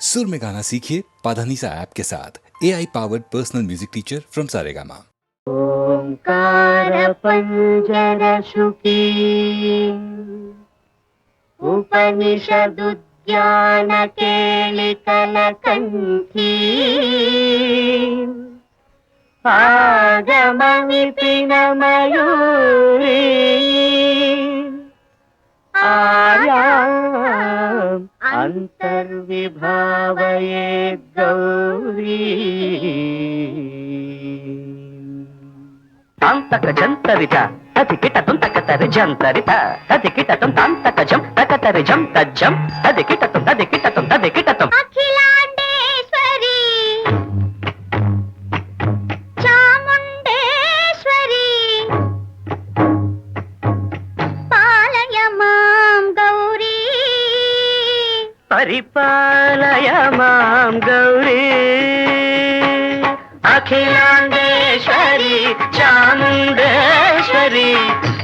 सुर में गाना सीखिए पाधानीसा ऐप के साथ AI powered personal music teacher from Saregama. ओंकार पंजर शुकी उपनिषद उद्यान केलिकल कंठी आगम विपिन मयूरी आर्याम् अंतर्विभावये गौरी तांतक जंतरित अधिकिटतुं तकतर जंतरित अधिकिटतुं तांतक जं तकतर जं तज्जं अधिकिटतुं तदिकिटतुं अखिलांडेश्वरी चामुंडेश्वरी पालय मां गौरी परिपालय मां गौरी अखिलांडेश्वरी चामुंडेश्वरी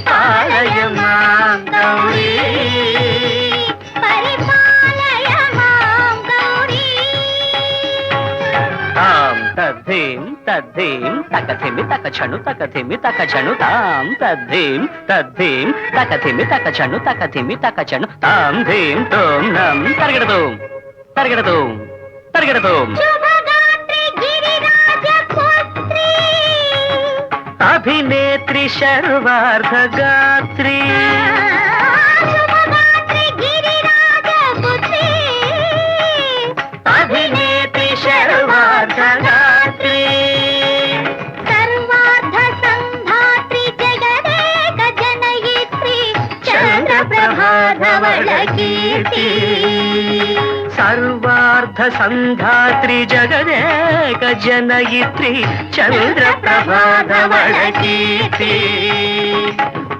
पालय मां गौरी परिपालय मां गौरी तां तद्धीं तकथिमि तकछनु तकथिमि तकछनु तां तद्धीं तकथिमि तकछनु तकथिमि तकछनु तां धीं तों नं तर्गडतुं अभिनेत्री शर्वार्ध गात्री अभिनेत्री शर्वार्ध गात्री सर्वार्ध संधात्री जगदेक जनयित्री चंद्र प्रभा धवल कीर्ति सर्वार्ध संधात्री जगदेक जनयित्री चंद्र प्रभा धवल कीर्ति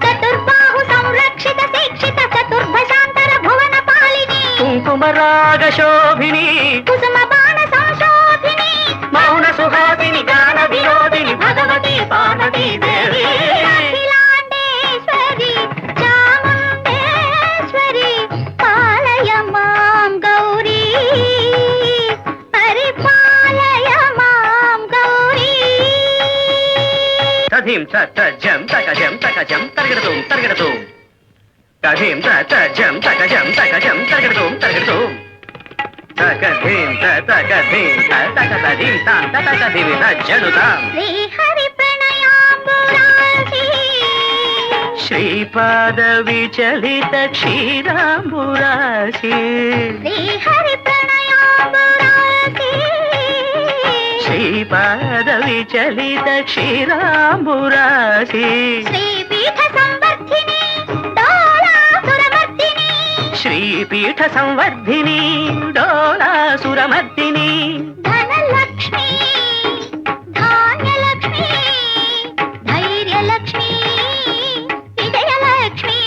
चतुर्बाहु संरक्षित शिक्षित चतुर्भुजांतर भुवन पालिनी कुंकुम राग शोभिनी कुसुम बाण संशोभिनी मौन सुहासिनी गान विनोदिनी भगवती पार्वती देवी अखिलांडेश्वरी चामुंडेश्वरी पालय मां गौरी परिपालय मां गौरी तधीं तजं तकजं तर्गडतुं तधीं तजं तकजं तर्गडतुं तकधीं तकधीं तां तकधीं तज्जनुतां श्री हरि प्रणयाम्बुरासी श्रीपाद विचलित क्षीराम्बुरासी श्री हरि प्रणयाम्बुरासी श्रीपाद विचलित क्षीराम्बुरासी श्रीपीठ संवर्धिनी डोलासुरमर्दिनी श्रीपीठ संवर्धिनी डोलासुरमर्दिनी धनलक्ष्मी धान्यलक्ष्मी धैर्यलक्ष्मी विजयलक्ष्मी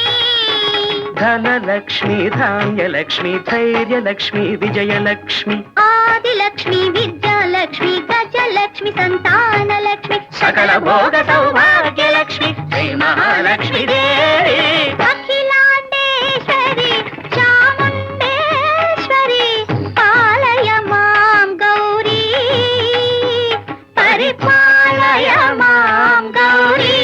धनलक्ष्मी धान्यलक्ष्मी धैर्यलक्ष्मी विजयलक्ष्मी आदिलक्ष्मी विद्यालक्ष्मी गजलक्ष्मी संतानलक्ष्मी सकल भोग सौभाग्यलक्ष्मी श्री महालक्ष्मी देवी अखिलांडेश्वरी चामुंडेश्वरी पालय मां गौरी परिपालय मां गौरी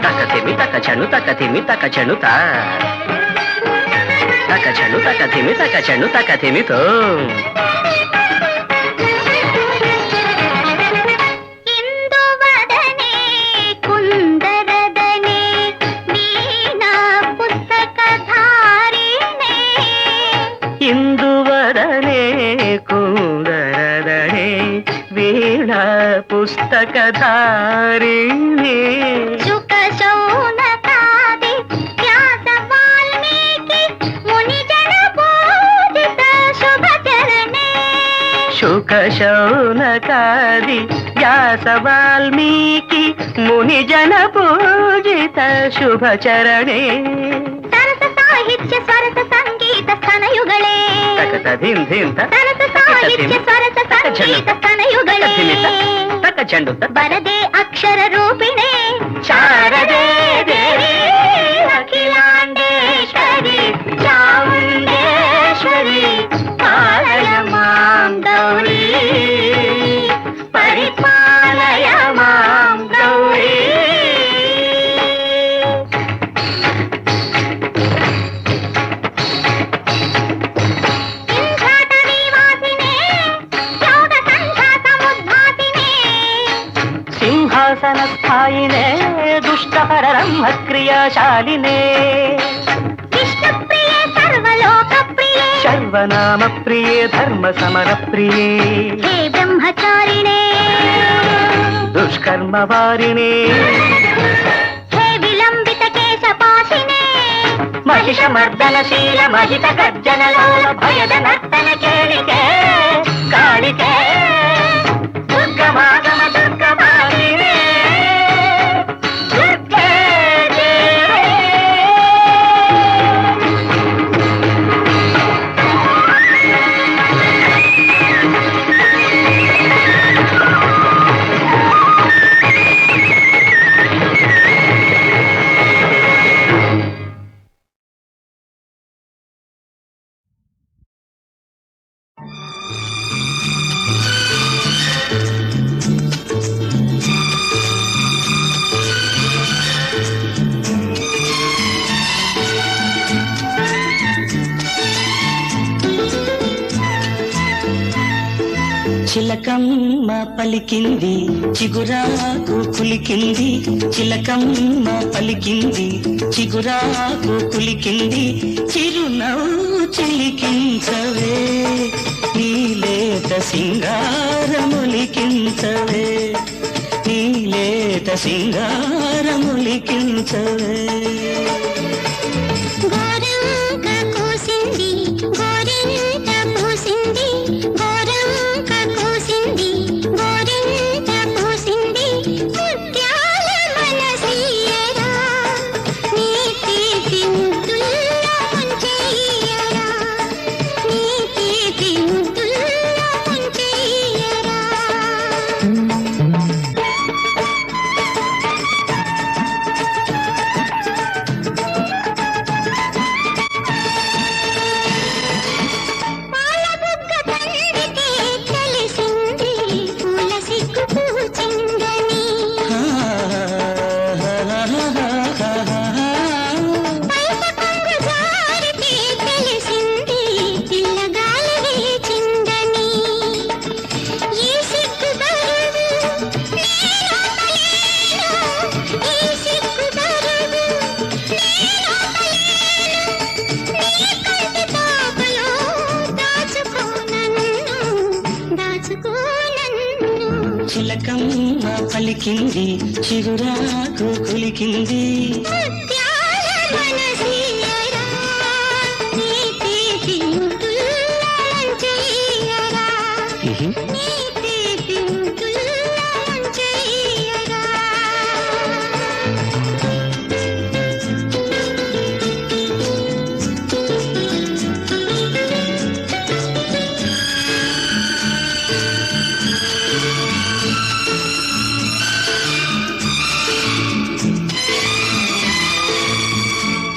तकथिमि तकछनु तकथिमि तकछनु ता तकछनु तकथिमि तकछनु तकथिमि तो इंदुवदने कुंदरदने वीणा पुस्तकधारिणे इंदुवदने कुंदरदने वीणा पुस्तकधारिणे शुक शौनकादि व्यास वाल्मीकि मुनिजन पूजित शुभचरणे शुक शौनकादि व्यास वाल्मीकि मुनिजन पूजित शुभचरणे सरस साहित्य स्वरस संगीत स्तनयुगळे तकतधीं धीं सरस साहित्य स्वरस संगीत स्तनयुगळे तकचंडु वरदे अक्षर रूपिणे शारदे देवी अखिलांडेश्वरी విద్యాశాలినే విష్ణుప్రియే సర్వలోకప్రియే సర్వనామ ప్రియే ధర్మ సమర ప్రియే హే బ్రహ్మచారిణే దుష్కర్మ వారిణే హే విలంబిత కేశపాశినే మహిషమర్దనశీల మహిత గర్జనలోల భయద నర్తన కేళికే కాళికే దుర్గమాగమ దుర్గమాలినే దుర్గే దేవే. చిలకమ్మ పలికింది చిగురాకు కులికింది చిలకమ్మ పలికింది చిగురాకు కులికింది చిరునవ్వు చిలికించవే నీలేత సింగారములికించవే నీలేత సింగారములికించవే గోరంక కోసింది గోరింట పూసింది గోరంక కోసింది గోరింట పూసింది ముత్యాల మనసీయరా నీ తీపి ముద్దుల్లో ముంచెయ్యరా నీ తీపి ముద్దుల్లో ముంచెయ్యరా పాల బుగ్గ తండ్రికి తెలిసింది పూల సిగ్గు పూచిందని బయట కొంగు జారితే తెలిసింది పిల్లగాలి వేచిందని ఈ సిగ్గు బరువు నేనోపలేను ఈ సిగ్గు బరువు నేనోపలేను నీ కంటి పాపలో దాచుకో నన్ను చిలకమ్మ పలికింది చిగురాకు కులికింది ముత్యాల మనసీయరా నీ తీపి ముద్దుల్లో ముంచెయ్యరా నీ తీపి ముద్దుల్లో ముంచెయ్యరా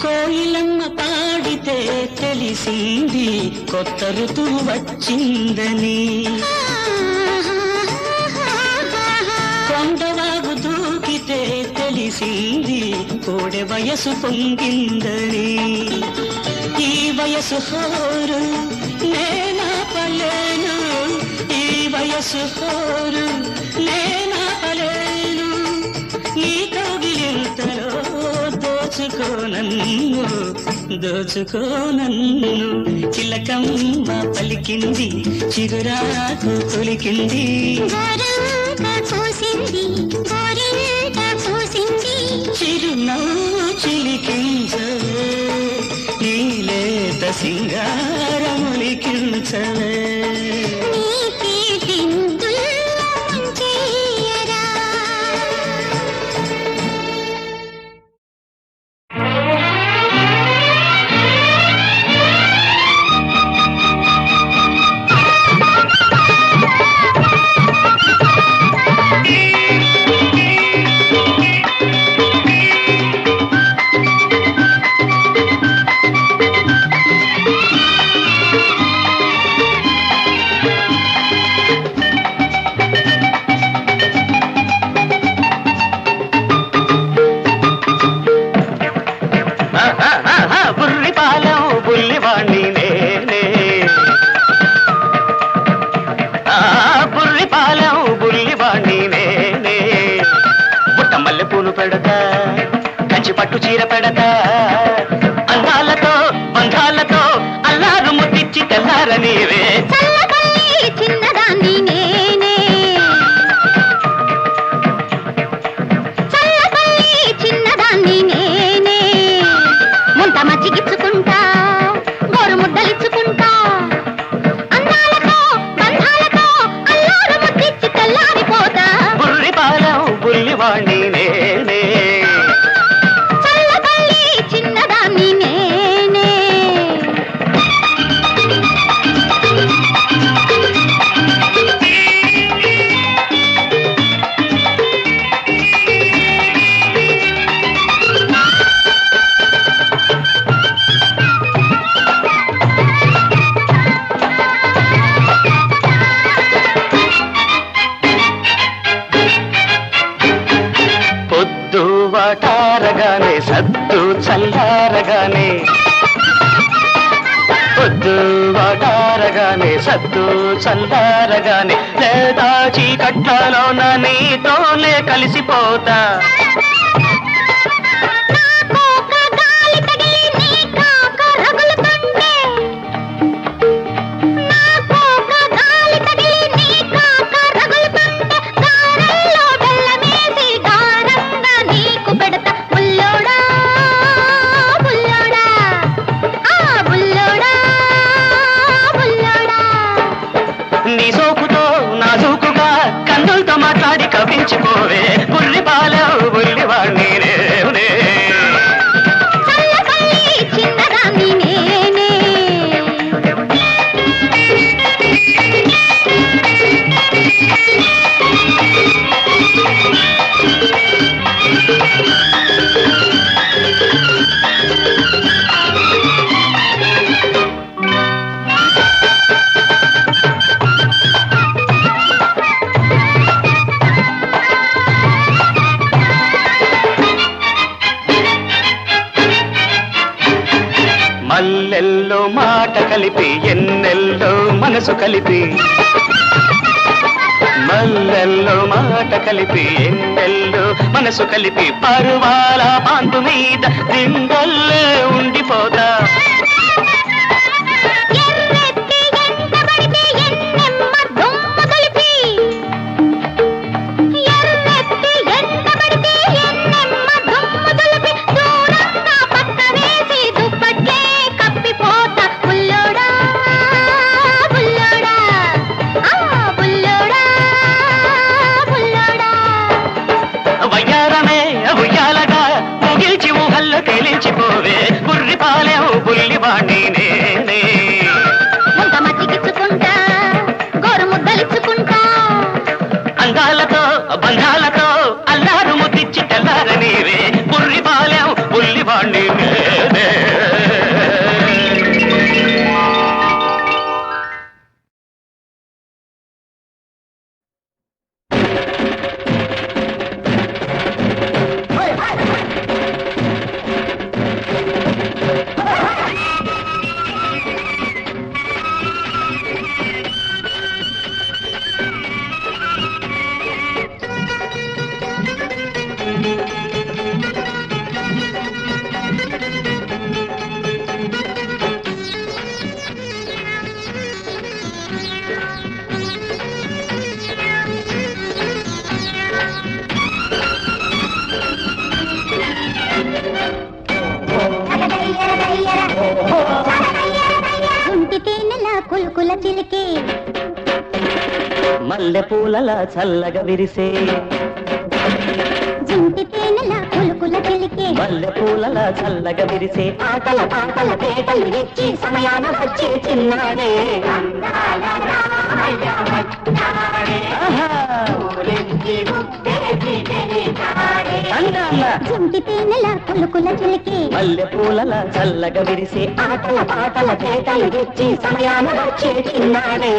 కోయిలమ్మ పాడితే తెలిసింది కొత్త ఋతువు వచ్చిందని కొండవాగు దూకితే తెలిసింది కోడె వయసు పొంగిందని ఈ వయసు హోరు నేనాపలేను ఈ వయసు హోరు నేనాపలేను నీ కౌగిలింతలో దోచుకోనన్ను చిలకమ్మ పలికింది చిగురాకు కులికింది గోరంక కోసింది గోరింట పూసింది చిరునవ్వు చిలికించవే నీలేత సింగారములికించవే నీ తీపి ముద్దుల్లో ముంచెయ్యరా తీర పెడతా అందాలతో బంధాలతో అల్లారు ముద్దిచ్చి తెల్లార నీవే చల్లబల్లి చిన్నదాన్ని నేనే చల్లబల్లి చిన్నదాన్ని నేనే ముంత మజ్జిగిచ్చుకుంటా గోరు ముద్దలిచ్చుకుంటా అందాలతో బంధాలతో అల్లారు ముద్దిచ్చి తెల్లారిపోతా బుర్రి పాలెం బుల్లివాణ్ణి నేనే చల్లబల్లి చిన్నదాన్ని నేనే పొద్దు వాటారగానే సద్దు చల్లారగానే పొద్దు వాటారగానే సద్దు చల్లారగానే లేదా చీకట్లలోన నీతోనే కలిసిపోతా నాకోక గాలి తగిలి నీ కాక రగులుతుంటే నాకోక గాలి తగిలి నీ కాక రగులుతుంటే గారెల్లో బెల్లమేసి గారంగా నీకు పెడతా బుల్లోడా బుల్లోడా ఆ బుల్లోడా బుల్లోడా నీ సోకుతో నాజూకుగా కన్నులతో మాట్లాడి కవించిపోవే బుల్లి పాలెం బుల్లివాణ్ణి నేనే చల్లబల్లి చిన్నదాన్ని నేనే మల్లెల్లో మాట కలిపి ఎన్నెల్లో మనసు కలిపి మల్లెల్లో మాట కలిపి ఎన్నెల్లో మనసు కలిపి పరువాల పాంతు మీద దింగల్లే ఉండిపోతా ఎర్రెత్తి ఎంటబడితే ఎన్నెమ్మ దుమ్ము కలిపి ఎర్రెత్తి ఎంటబడితే ఎన్నెమ్మ దుమ్ము దులిపి దూరంగా పక్క వేసి దుప్పట్లే కప్పిపోతా బుల్లోడా బుల్లోడా ఆ బుల్లోడా బుల్లోడా వయ్యారమే ఉయ్యాలగా ముగిల్చి ఊహల్లో తేలించిపోవే బుర్రి పాలెం బుల్లివాణ్ణి నేనే ముంత మజ్జిగిచ్చుకుంటా గోరు ముద్దలిచ్చుకుంటా అందాలతో బంధాలతో అల్లారు ముద్దిచ్చి తెల్లార నీవే బుర్రి పాలెం బుల్లివాణ్ణి నేనే గుంటి తేనెల కుల్కుల చిలికే మల్లె పూలలా చల్లగా విరిసే జుంటి తేనెల కుల్కుల చిలికే మల్లె పూలలా చల్లగా విరిసే ఆటల పాటల పేటలు ఎచ్చి సమయాన వచ్చే చిన్నాడే ఆహా! అందాల జుంటి తేనెల కుల్కుల చిలికే మల్లె పూలలా చల్లగా విరిసే ఆటల పాటల పేటలు ఎచ్చి సమయాన వచ్చే చిన్నాడే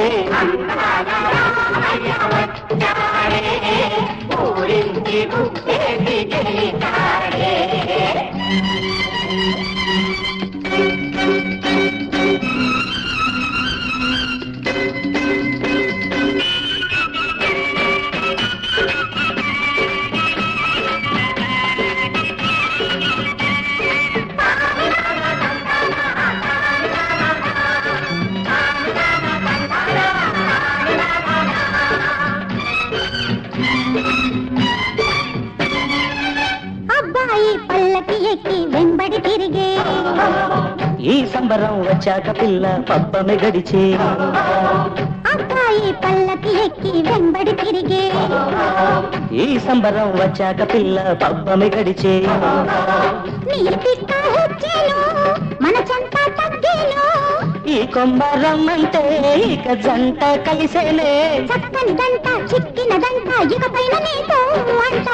సంబరం వచ్చాక పిల్ల పబ్బమే గడిచే అబ్బాయి పల్లకి ఎక్కి వెంబడి తిరిగే ఈ సంబరం వచ్చాక పిల్ల పబ్బమే గడిచే నీ పిక్క హెచ్చేను మన చెంత తగ్గేను ఈ కొమ్మరమ్మంటే ఇక జంట కలిసేనే చక్కని దంట చిక్కినదంట ఇక పైన నీతో అంట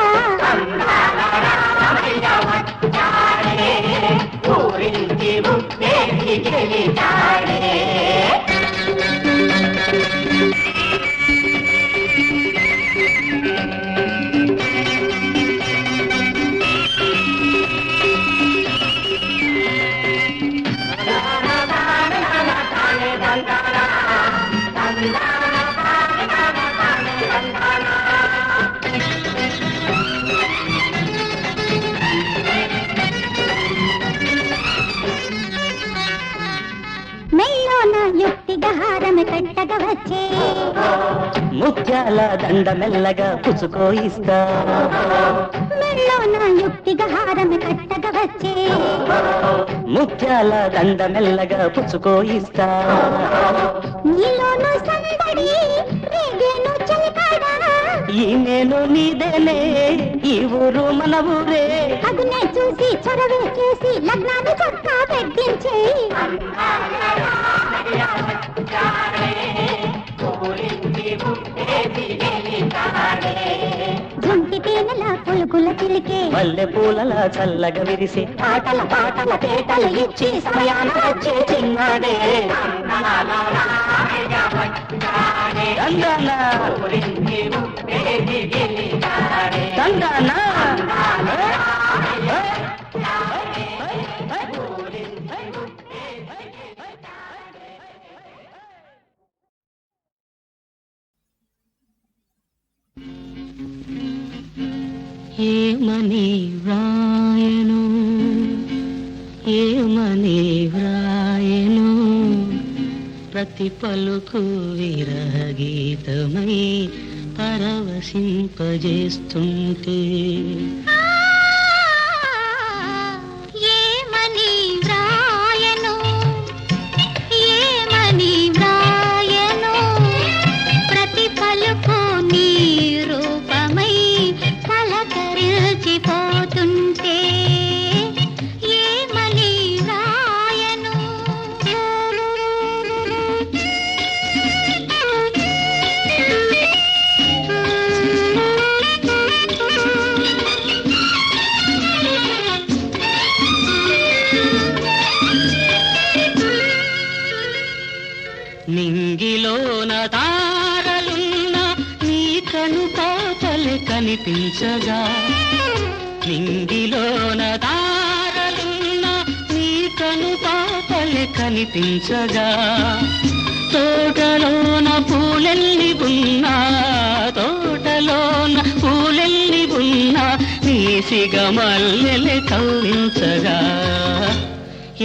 మెల్లోన యుక్తిగా హారం కట్టగా వచ్చే ముత్యాల దండ మెల్లగా పుచ్చుకో ఇస్తా మెల్లోన యుక్తిగా హారం కట్టగా వచ్చే ముత్యాల దండ మెల్లగా పుచ్చుకో ఇస్తా నీలోను సందడి రేగేను చలికాడా ఈ నేను నీదేనే ఈ ఊరు మన ఊరే అగునే చూసి చొరవే చేసి లగ్నాన్ని చక్కా పెట్టించే జుంటి తేనెల పులుకుల చిలికే మల్లె పూలలా చల్లగా విరిసి పాటల పాటల పేటలు ఇచ్చి సమయాన వచ్చే చిన్నాడే తందానా తందానా ఏమని వ్రాయను ఏమని వ్రాయను ప్రతి పలుకు విరహగీతమై పరవశింపజేస్తుంటే ఏమని వ్రాయను ఏమని వ్రాయను ప్రతి పలుకు నీ రూపమై పలకరిల్చిపోతుంటే ఏమని వ్రాయను నింగిలోన తారలున్న నీ కను పాపలే కనిపించగా నింగిలోన తారలున్న నీ కను పాపలే కనిపించగా తోటలోన పూలెల్లి ఉన్నా తోటలోన పూలెల్లి ఉన్నా నీ సిగమల్లెలే కవ్వించగా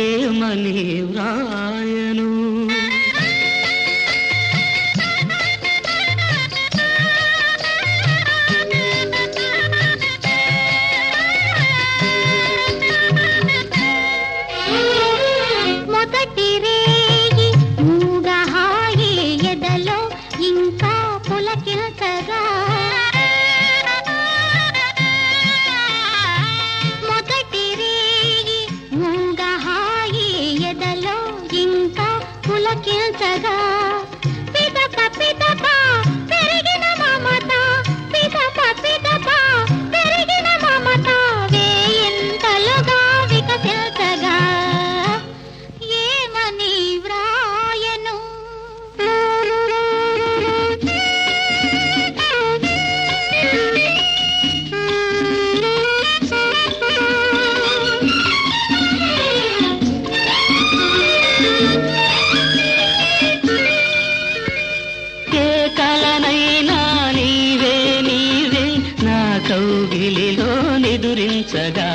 ఏమని వ్రాయను మొదటి రేగి మూగహాయి ఎదలో ఇంకా పులకించగా మొదటి రేగి మూగహాయి ఎదలో ఇంకా పులకించగా పిదప పిదప పెరిగిన మమత పిదప పిదప పెరిగిన మమత వేయింతలుగా వికసించగా ఏమని వ్రాయను ఏ కలనైనా నీవే నీవే నా కౌగిలిలో నిదురించగా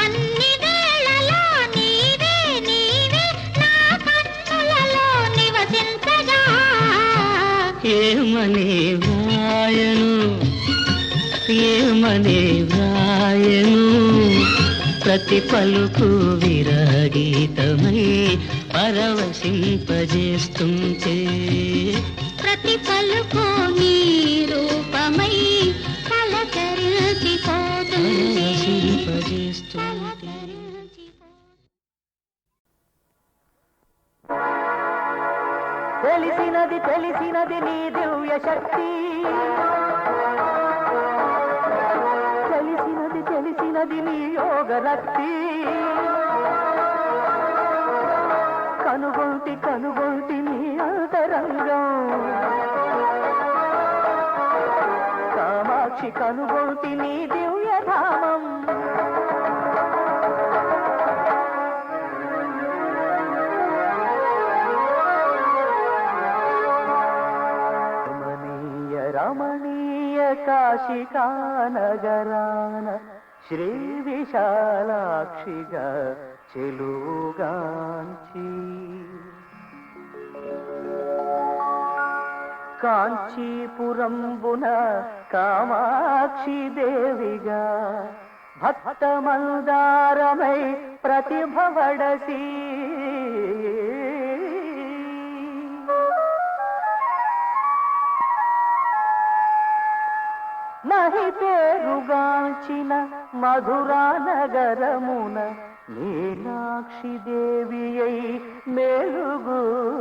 అన్ని వేళలో నీవే నీవే నా కన్నులలో నివసించగా ఏమని వ్రాయను ఏమని వ్రాయను ప్రతి పలుకు విరగీతమై పరవశింపజేస్తుంటే ప్రతి పలుకు నీ రూపమై పలకరించిపోతుంది. పరవశింపజేస్తుంటే తెలిసినది తెలిసినది నీ దివ్య శక్తి, తెలిసినది తెలిసినది నీ యోగ రక్తి. కనుగొంటి కనుగొంటి నీ అంతరంగం, కామాక్షి కనుగొంటి నీ దివ్యధామం. రమణీయ కాశికా నగరాన శ్రీ విశాలాక్షిగా చెలుగాంచి కాంచీపురంబున కామాక్షి దేవిగా భక్త మందారమై ప్రతిభవడసి మహి పేరుగాంచిన మధురా నగరమున మీనాక్షి దేవి అయి మేలుగూర్చి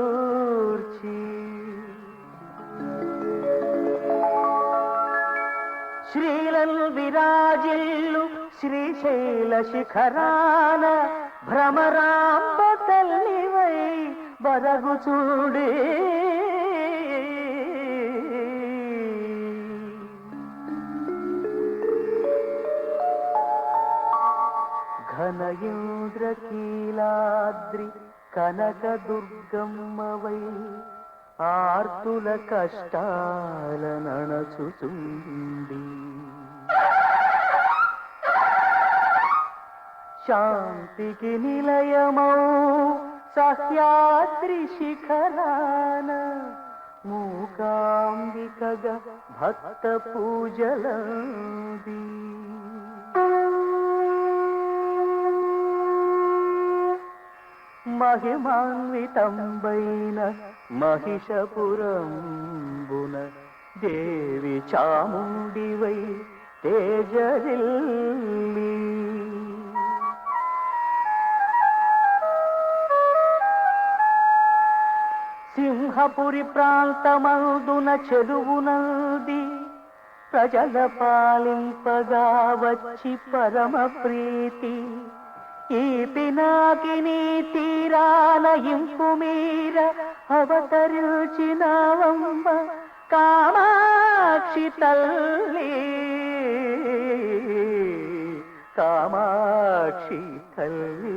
శ్రీలల్ విరాజిల్లు శ్రీశైల శిఖరాన భ్రమరాంబ తల్లివై బరగుచూడే ఘనయింద్రకీలాద్రి కనక దుర్గమ్మవై ఆర్తుల కష్టాల నణచుచుండి శాంతికి నిలయమౌ సహ్యాద్రి శిఖరాన మూకాంబికగా భక్త పూజలంది మహిమాన్వితంబైన మహిషపురంబున దేవి చాముండివై తేజరిల్లి సింహపురి ప్రాంతమందున చెరువునంది ప్రజల పాలింపగా వచ్చి పరమ ప్రీతి ఈ పినాకిని తీరాన ఇంపు మీర అవతరించినవమ్మ కామాక్షి తల్లి కామాక్షి తల్లి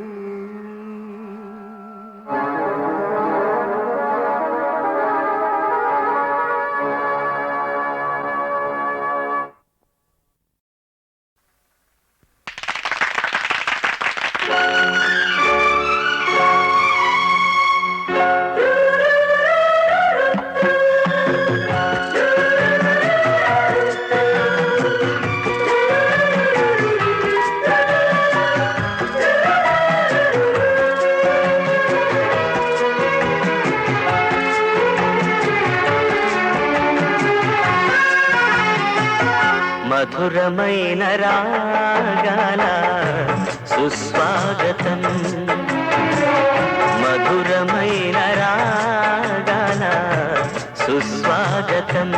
మధురమైన రాగాల సుస్వాగతం మధురమైన రాగాల సుస్వాగతం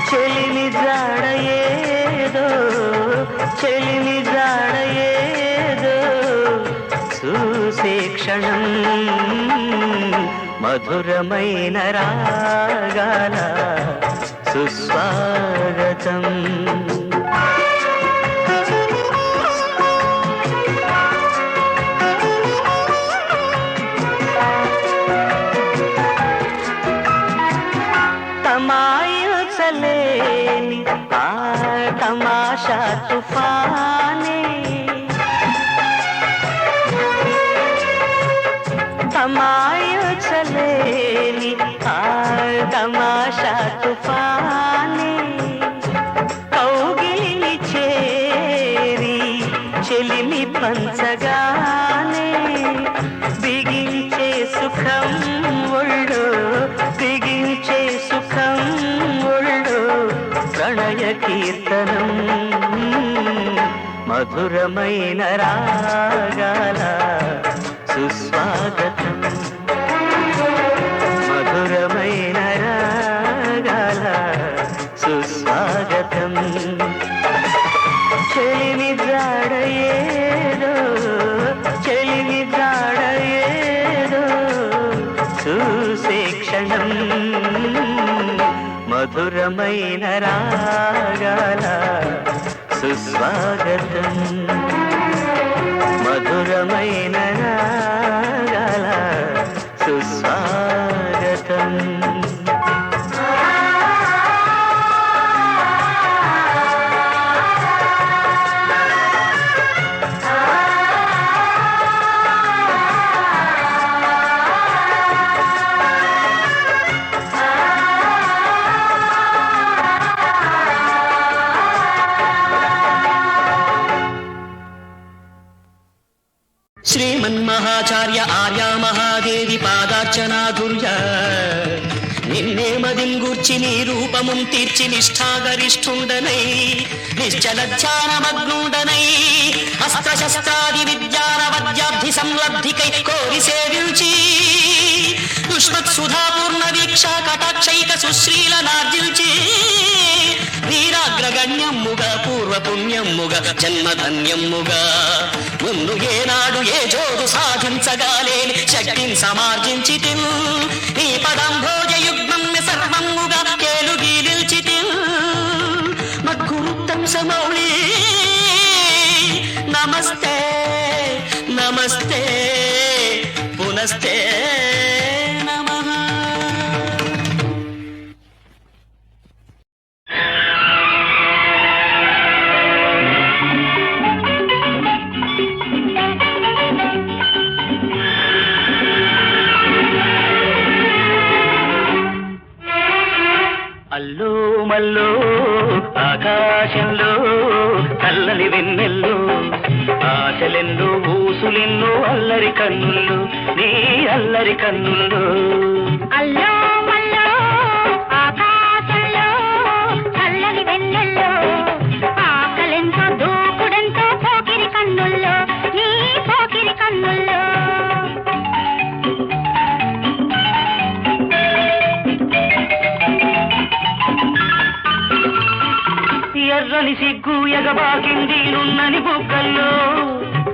చెలిమి జాడయేదో చెలిమి జాడయేదో చూసే క్షణం మధురమైన రాగాల సుస్వాగతం తమాయించలేని ఆ తమాషా తుఫానే తమాయించలేని ఆ తమాషా తుఫానే కౌగిలి చేరి మధురమైన రాగాల సుస్వాగతం, మధురమైన రాగాల సుస్వాగతం. చెలిమి జాడ ఏదో, చెలిమి జాడ ఏదో చూసే క్షణం, మధురమైన రాగాల సుస్వాగతం, మధురమైన రాగాల సుస్వాగతం. శ్రీమన్మహాచార్య ఆర్య మహాదేవి పాదార్చనాధుర్య, నిన్నే మదింగూర్చి నీ రూపముం తీర్చి నిష్ఠాగరిష్ఠుండనై నిశ్చల ధ్యానమగ్నుండనై అస్త్రశస్త్రాది విద్యాన వద్యాబ్ధి సంలబ్ధికై కోరి సేవించి దుష్మత్ సుధాపూర్ణ వీక్షా కటాక్షైక సుశ్రీలనార్జించి వీరాగ్రగణ్యమ్ముగా పూర్వపుణ్యమ్ముగా జన్మధన్యమ్ముగా ముందు ఏనాడు ఏ జోడు సాధించగాలేని శక్తిని సమార్జించి నీ పదంభోజ యుగ్మం సర్వముగా కేలుగి నిల్చి మద్గురుత్తం సమౌళి నమస్తే నమస్తే పునస్తే నమః. అల్లో మల్లో ఆకాశంలో కల్లని వెన్నెల్లో ఆశలెన్నో ఊసులెన్నో అల్లరి కన్నుల్లో నీ అల్లరి కన్నుల్లో. అల్లో మల్లో ఆకాశంలో చల్లని వెన్నెల్లో ఆకలెంతో దూకుడెంతో పోకిరి కన్నుల్లో నీ పోకిరి కన్నుల్లో. ఎర్రని సిగ్గు ఎగబాకింది నున్నని బుగ్గల్లో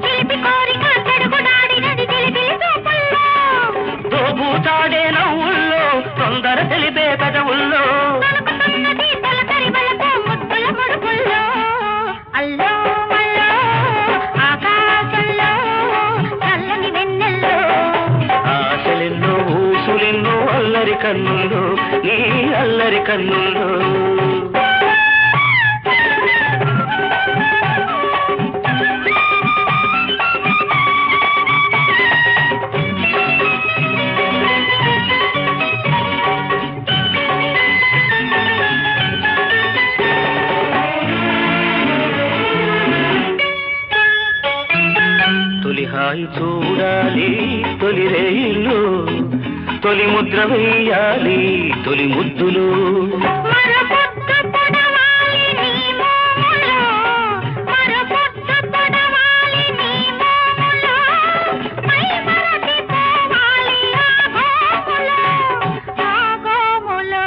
చిలిపి కోరిక తడుగుడాడినది తెలిపిలి చూపుల్లో దోబూతాడే నవ్వుల్లో తొందర తెలిపే పెదవుల్లో తలుపుతున్నది తలతరి బలపు ముద్దుల ముడుపుల్లో. అల్లో మల్లో ఆకాశంలో చల్లని వెన్నెల్లో ఆశలెన్నో ఊసులెన్నో అల్లరి కన్నుల్లో నీ అల్లరి కన్నుల్లో. తొలి హాయి చూడాలి తొలి రేయిలు, తొలి ముద్ర వేయాలి తొలి ముద్దులు. మరపొద్దు పొడవాలి నీ మోములో, మరపొద్దు పొడవాలి నీ మోములో, మై మరచి పోవాలి ఆ గోములో, ఆ గోములో.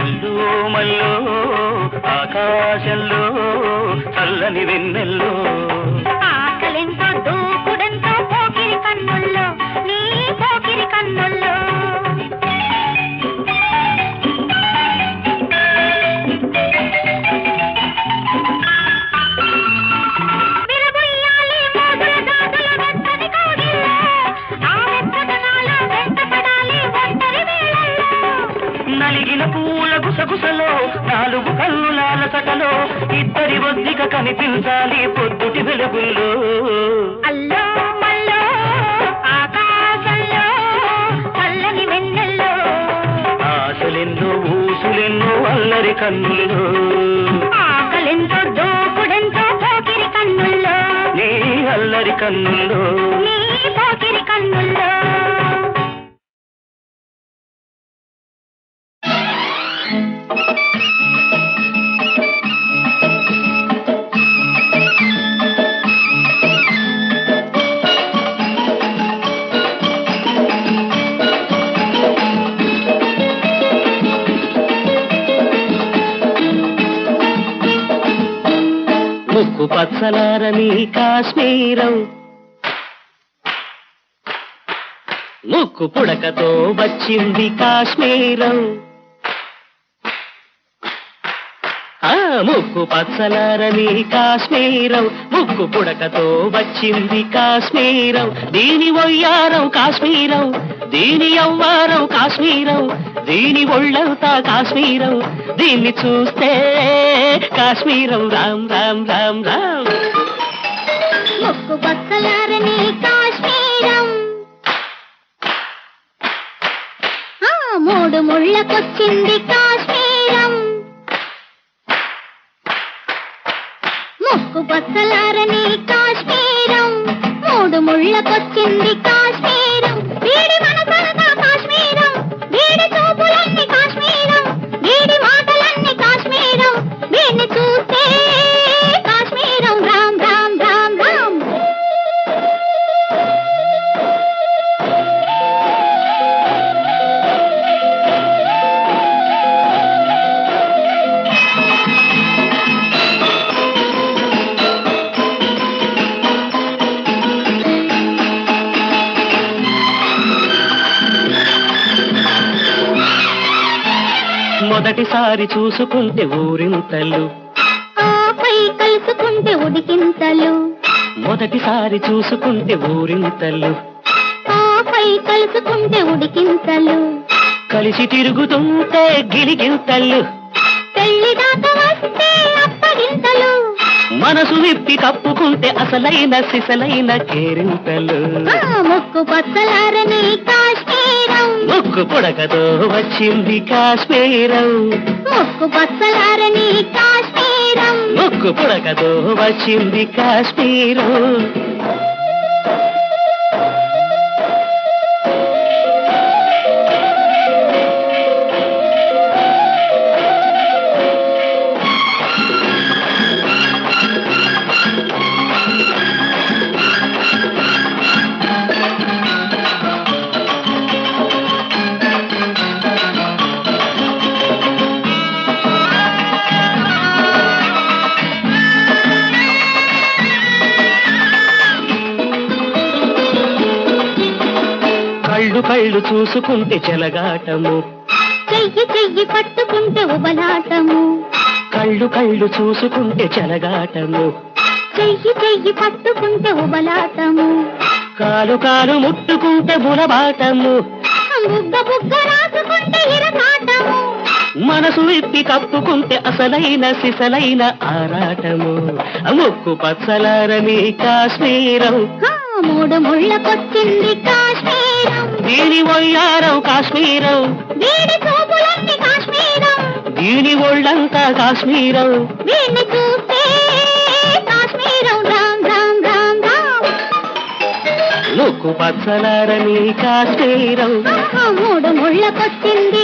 అల్లో మల్లో ఆకాశంలో చల్లని వెన్నెల్లో ఆకలెంతో దూకుడెంతో పోకిరి కన్నుల్లో నీ పోకిరి కన్నుల్లో. విరబుయ్యాలి మోదుల గాజుల వెచ్చని కౌగిల్లో, ఆ వెచ్చదనాల వెంటపడాలి ఒంటరి వేళల్లో. నలిగిన పూల గుసగుసలో నాలుగు కన్నులాల సకలో ఇద్దరి ఒద్దిక కనిపించాలి పొద్దుటి వెలుగుల్లో. అల్లో మల్లో ఆకాశంలో చల్లని వెన్నెల్లో ఆశలెన్నో ఊసులెన్నో అల్లరి కన్నుల్లో ఆకలెంతో దూకుడెంతో పోకిరి కన్నుల్లో నీ అల్లరి కన్నుల్లో. నీ పోకిరి కన్నుల్లో. ముక్కు పచ్చలారని కాశ్మీరం, ముక్కు పుడకతో వచ్చింది కాశ్మీరం. ముక్కు పచ్చలారని కాశ్మీరం, ముక్కు పుడకతో వచ్చింది కాశ్మీరం. దీని ఒయ్యారం కాశ్మీరం, దీని యవ్వారం కాశ్మీరం, దీని ఒళ్ళంతా కాశ్మీరం. దీన్ని చూస్తే కాశ్మీరం రామ్ రామ్ రామ్ రామ్. ముక్కు పచ్చలారని కాశ్మీరం, మూడు ముళ్ళకొచ్చింది కాశ్మీరం. ముక్కు పచ్చలారని కాశ్మీరం, మూడు ముళ్ళకొచ్చింది కాశ్మీరం. వీడి మనసంతా కాశ్మీరం, వీడి చూపులన్నీ కాశ్మీరం, వీడి మాటలన్నీ కాశ్మీరం. వీడిని చూస్తే కాశ్మీరం రామ్ రామ్ రామ్ రామ్. మొదటిసారి చూసుకుంటే ఊరింతలు, ఆపై కలుసుకుంటే ఉడికింతలు. మొదటిసారి చూసుకుంటే ఊరింతలు, ఆపై కలుసుకుంటే ఉడికింతలు. కలిసి తిరుగుతుంటే గిలిగింతలు, పెళ్లి దాకా వస్తే అప్పగింతలు. మనసు విప్పి కప్పుకుంటే అసలైన సిసలైన కేరింతలు. ముక్కు పచ్చలారని కాశ్మీరం, ముక్కు పుడకతో వచ్చింది కాశ్మీరం, ముక్కు పచ్చలారని కాశ్మీరం. ముక్కు పుడకతో వచ్చింది కాశ్మీరం. కళ్ళు కళ్ళు చూసుకుంటే చెలగాటము, చెయ్యి చెయ్యి పట్టుకుంటే ఉబలాటము. కళ్ళు కళ్ళు చూసుకుంటే చెలగాటము, చెయ్యి చెయ్యి పట్టుకుంటే ఉబలాటము. కాలు కాలు ముట్టుకుంటే బులబాటము, బుగ్గ బుగ్గ రాసుకుంటే ఇరకాటము. మనసు విప్పి కప్పుకుంటే అసలైన సిసలైన ఆరాటము. ముక్కు పచ్చలారని కాశ్మీరం, మూడు ముళ్ళకొచ్చింది కాశ్మీరం. దీని ఒయ్యారం కాశ్మీరం, వీడి చూపులన్నీ కాశ్మీరం, దీని ఒళ్ళంతా కాశ్మీరం. వీడిని చూస్తే కాశ్మీరం రామ్ రామ్ రామ్ రామ్. ముక్కు పచ్చలారని కాశ్మీరం, మూడు ముళ్ళకొచ్చింది